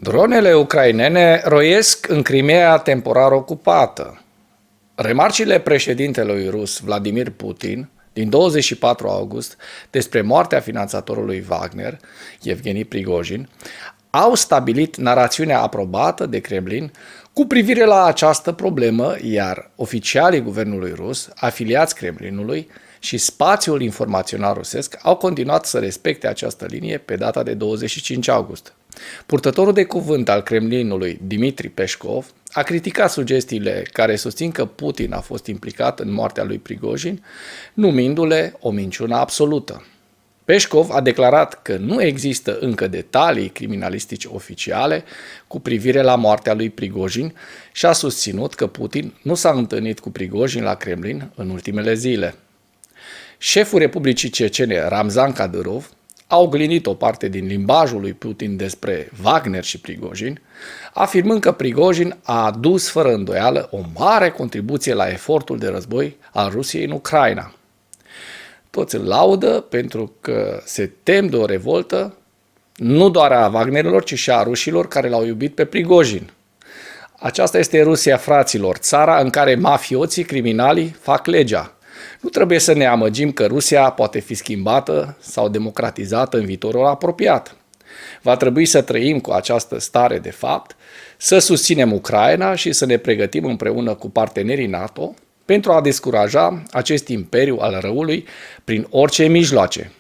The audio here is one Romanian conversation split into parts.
Dronele ucrainene roiesc în Crimea temporar ocupată. Remarcile președintelui rus Vladimir Putin din 24 august despre moartea finanțatorului Wagner, Yevgeni Prigozhin, au stabilit narațiunea aprobată de Kremlin cu privire la această problemă, iar oficialii guvernului rus, afiliați Kremlinului și spațiul informațional rusesc au continuat să respecte această linie pe data de 25 august. Purtătorul de cuvânt al Kremlinului, Dmitri Peskov, a criticat sugestiile care susțin că Putin a fost implicat în moartea lui Prigozhin, numindu-le o minciună absolută. Peskov a declarat că nu există încă detalii criminalistice oficiale cu privire la moartea lui Prigozhin și a susținut că Putin nu s-a întâlnit cu Prigozhin la Kremlin în ultimele zile. Șeful Republicii Cecene, Ramzan Kadyrov, a oglindit o parte din limbajul lui Putin despre Wagner și Prigozhin, afirmând că Prigozhin a adus fără îndoială o mare contribuție la efortul de război al Rusiei în Ucraina. Toți îl laudă pentru că se tem de o revoltă nu doar a Wagnerilor, ci și a rușilor care l-au iubit pe Prigozhin. Aceasta este Rusia, fraților, țara în care mafioții, criminalii fac legea. Nu trebuie să ne amăgim că Rusia poate fi schimbată sau democratizată în viitorul apropiat. Va trebui să trăim cu această stare de fapt, să susținem Ucraina și să ne pregătim împreună cu partenerii NATO pentru a descuraja acest imperiu al răului prin orice mijloace.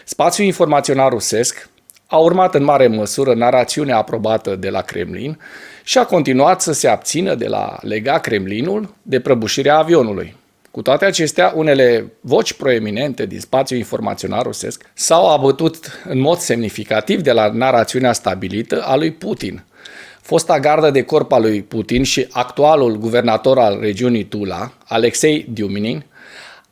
Spațiul informațional rusesc a urmat în mare măsură narațiunea aprobată de la Kremlin și a continuat să se abțină de la lega Kremlinul de prăbușirea avionului. Cu toate acestea, unele voci proeminente din spațiul informațional rusesc s-au abătut în mod semnificativ de la narațiunea stabilită a lui Putin. Fosta gardă de corp a lui Putin și actualul guvernator al regiunii Tula, Alexei Diuminin,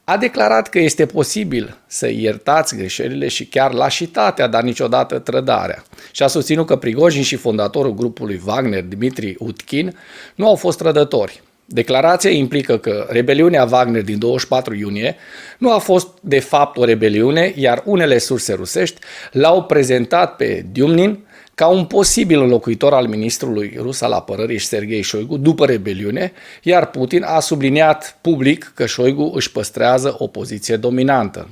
a declarat că este posibil să iertați greșelile și chiar lașitatea, dar niciodată trădarea. Și a susținut că Prigozhin și fondatorul grupului Wagner, Dmitri Utkin, nu au fost trădători. Declarația implică că rebeliunea Wagner din 24 iunie nu a fost de fapt o rebeliune, iar unele surse rusești l-au prezentat pe Diumnin ca un posibil înlocuitor al ministrului rus al apărării Sergei Shoigu după rebeliune, iar Putin a subliniat public că Shoigu își păstrează o poziție dominantă.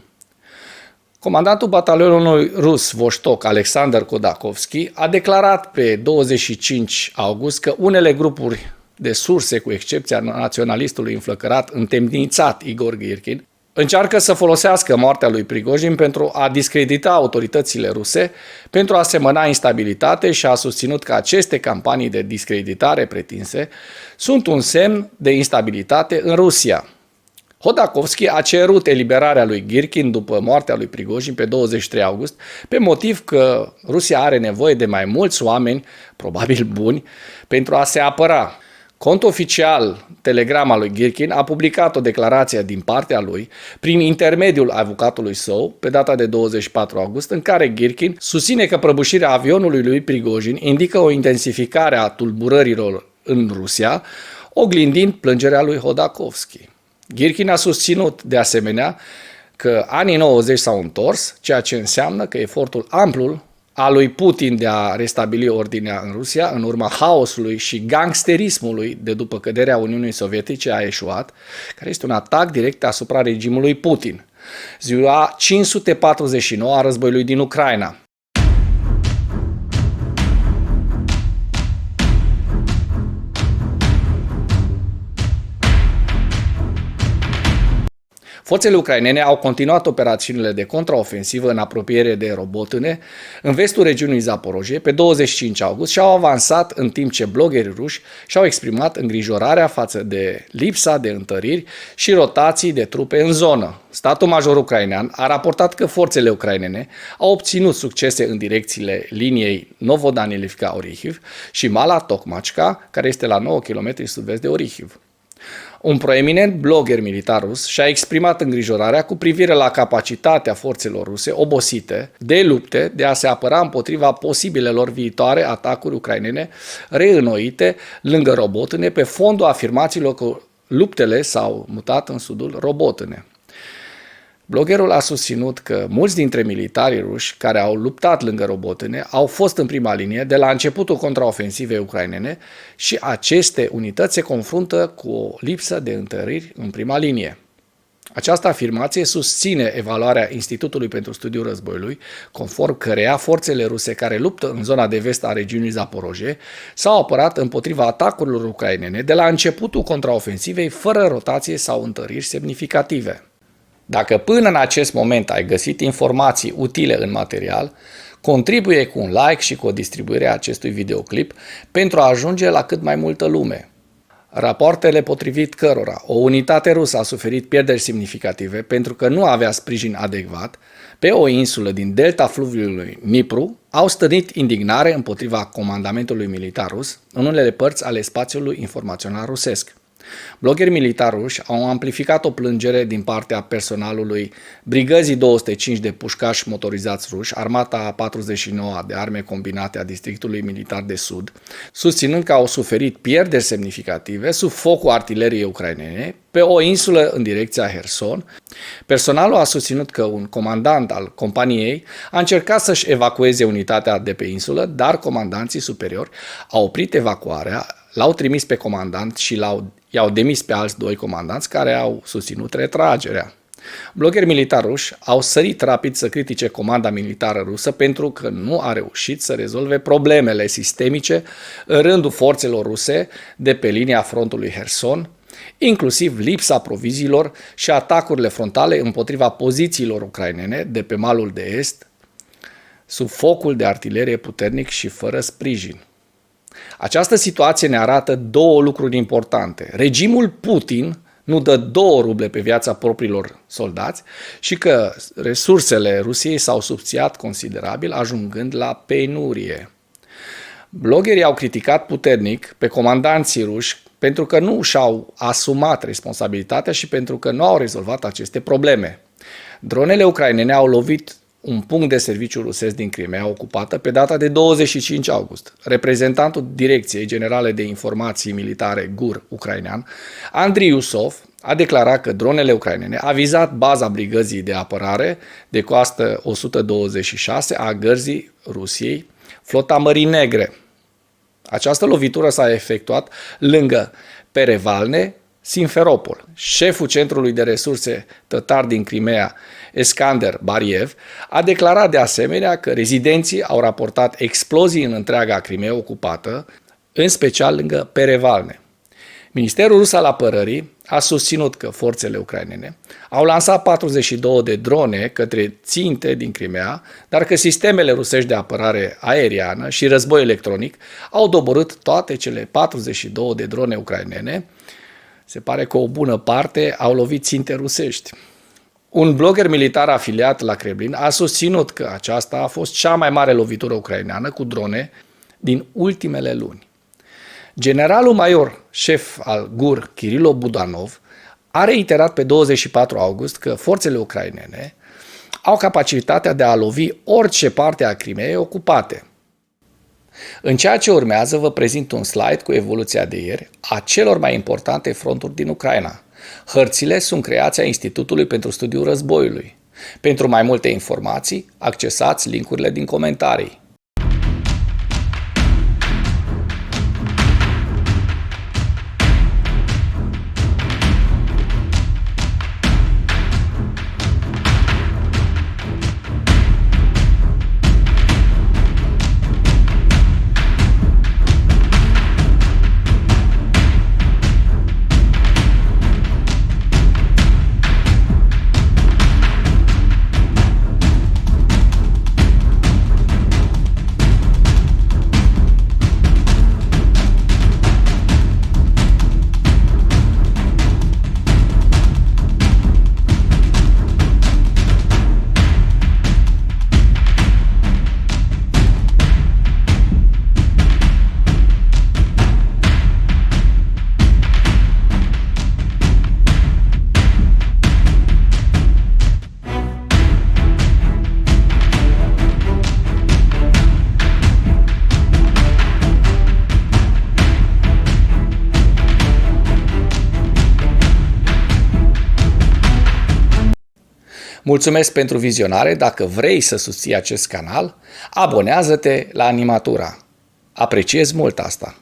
Comandantul batalionului rus Vostok, Alexander Khodakovsky, a declarat pe 25 august că unele grupuri de surse, cu excepția naționalistului înflăcărat, întemnițat Igor Girkin, încearcă să folosească moartea lui Prigozhin pentru a discredita autoritățile ruse, pentru a semăna instabilitate și a susținut că aceste campanii de discreditare pretinse sunt un semn de instabilitate în Rusia. Khodakovsky a cerut eliberarea lui Girkin după moartea lui Prigozhin pe 23 august, pe motiv că Rusia are nevoie de mai mulți oameni, probabil buni, pentru a se apăra. Contul oficial Telegram al lui Girkin a publicat o declarație din partea lui, prin intermediul avocatului său, pe data de 24 august, în care Girkin susține că prăbușirea avionului lui Prigozhin indică o intensificare a tulburărilor în Rusia, oglindind plângerea lui Khodakovsky. Girkin a susținut, de asemenea, că anii 90 s-au întors, ceea ce înseamnă că efortul amplu a lui Putin de a restabili ordinea în Rusia, în urma haosului și gangsterismului de după căderea Uniunii Sovietice, a eșuat, care este un atac direct asupra regimului Putin. Ziua 549 a războiului din Ucraina. Forțele ucrainene au continuat operațiunile de contraofensivă în apropiere de Robotâne, în vestul regiunii Zaporojie, pe 25 august și au avansat în timp ce bloggerii ruși și-au exprimat îngrijorarea față de lipsa de întăriri și rotații de trupe în zonă. Statul major ucrainean a raportat că forțele ucrainene au obținut succese în direcțiile liniei Novodanilivka-Orihiv și Mala-Tokmachka, care este la 9 km sud-vest de Orihiv. Un proeminent blogger militar rus și-a exprimat îngrijorarea cu privire la capacitatea forțelor ruse obosite de lupte de a se apăra împotriva posibilelor viitoare atacuri ucrainene reînnoite lângă Robotâne pe fondul afirmațiilor că luptele s-au mutat în sudul Robotâne. Bloggerul a susținut că mulți dintre militarii ruși care au luptat lângă Robotâne au fost în prima linie de la începutul contraofensivei ucrainene și aceste unități se confruntă cu o lipsă de întăriri în prima linie. Această afirmație susține evaluarea Institutului pentru Studiul Războiului, conform căreia forțele ruse care luptă în zona de vest a regiunii Zaporojie s-au apărat împotriva atacurilor ucrainene de la începutul contraofensivei fără rotație sau întăriri semnificative. Dacă până în acest moment ai găsit informații utile în material, contribuie cu un like și cu o distribuire a acestui videoclip pentru a ajunge la cât mai multă lume. Rapoartele potrivit cărora o unitate rusă a suferit pierderi semnificative pentru că nu avea sprijin adecvat pe o insulă din delta fluviului Dnipru au stârnit indignare împotriva comandamentului militar rus în unele părți ale spațiului informațional rusesc. Blogheri militari ruși au amplificat o plângere din partea personalului Brigăzii 205 de pușcași motorizați ruși, Armata 49 de arme combinate a Districtului Militar de Sud, susținând că au suferit pierderi semnificative sub focul artileriei ucrainene pe o insulă în direcția Herson. Personalul a susținut că un comandant al companiei a încercat să-și evacueze unitatea de pe insulă, dar comandanții superiori au oprit evacuarea, l-au trimis pe comandant și i-au demis pe alți doi comandanți care au susținut retragerea. Blogheri militari ruși au sărit rapid să critique comanda militară rusă pentru că nu a reușit să rezolve problemele sistemice în rândul forțelor ruse de pe linia frontului Herson, inclusiv lipsa proviziilor și atacurile frontale împotriva pozițiilor ucrainene de pe malul de est, sub focul de artilerie puternic și fără sprijin. Această situație ne arată două lucruri importante. Regimul Putin nu dă 2 ruble pe viața propriilor soldați și că resursele Rusiei s-au subțiat considerabil, ajungând la penurie. Bloggerii au criticat puternic pe comandanții ruși pentru că nu și-au asumat responsabilitatea și pentru că nu au rezolvat aceste probleme. Dronele ucrainene au lovit un punct de serviciu rusesc din Crimea ocupată pe data de 25 august. Reprezentantul Direcției Generale de Informații Militare GUR ucrainean, Andriy Iusov, a declarat că dronele ucrainene a vizat baza Brigăzii de Apărare de Coastă 126 a Gărzii Rusiei, Flota Mării Negre. Această lovitură s-a efectuat lângă Perevalne, Simferopol. Șeful Centrului de Resurse Tătar din Crimea, Eskander Bariev, a declarat de asemenea că rezidenții au raportat explozii în întreaga Crimea ocupată, în special lângă Perevalne. Ministerul rus al apărării a susținut că forțele ucrainene au lansat 42 de drone către ținte din Crimea, dar că sistemele rusești de apărare aeriană și război electronic au doborât toate cele 42 de drone ucrainene. Se pare că o bună parte au lovit ținte rusești. Un blogger militar afiliat la Kremlin a susținut că aceasta a fost cea mai mare lovitură ucraineană cu drone din ultimele luni. Generalul major șef al GUR, Kirilo Budanov, a reiterat pe 24 august că forțele ucrainene au capacitatea de a lovi orice parte a Crimeei ocupate. În ceea ce urmează vă prezint un slide cu evoluția de ieri a celor mai importante fronturi din Ucraina. Hărțile sunt creația Institutului pentru Studiul Războiului. Pentru mai multe informații, accesați linkurile din comentarii. Mulțumesc pentru vizionare. Dacă vrei să susții acest canal, abonează-te la Animatura. Apreciez mult asta.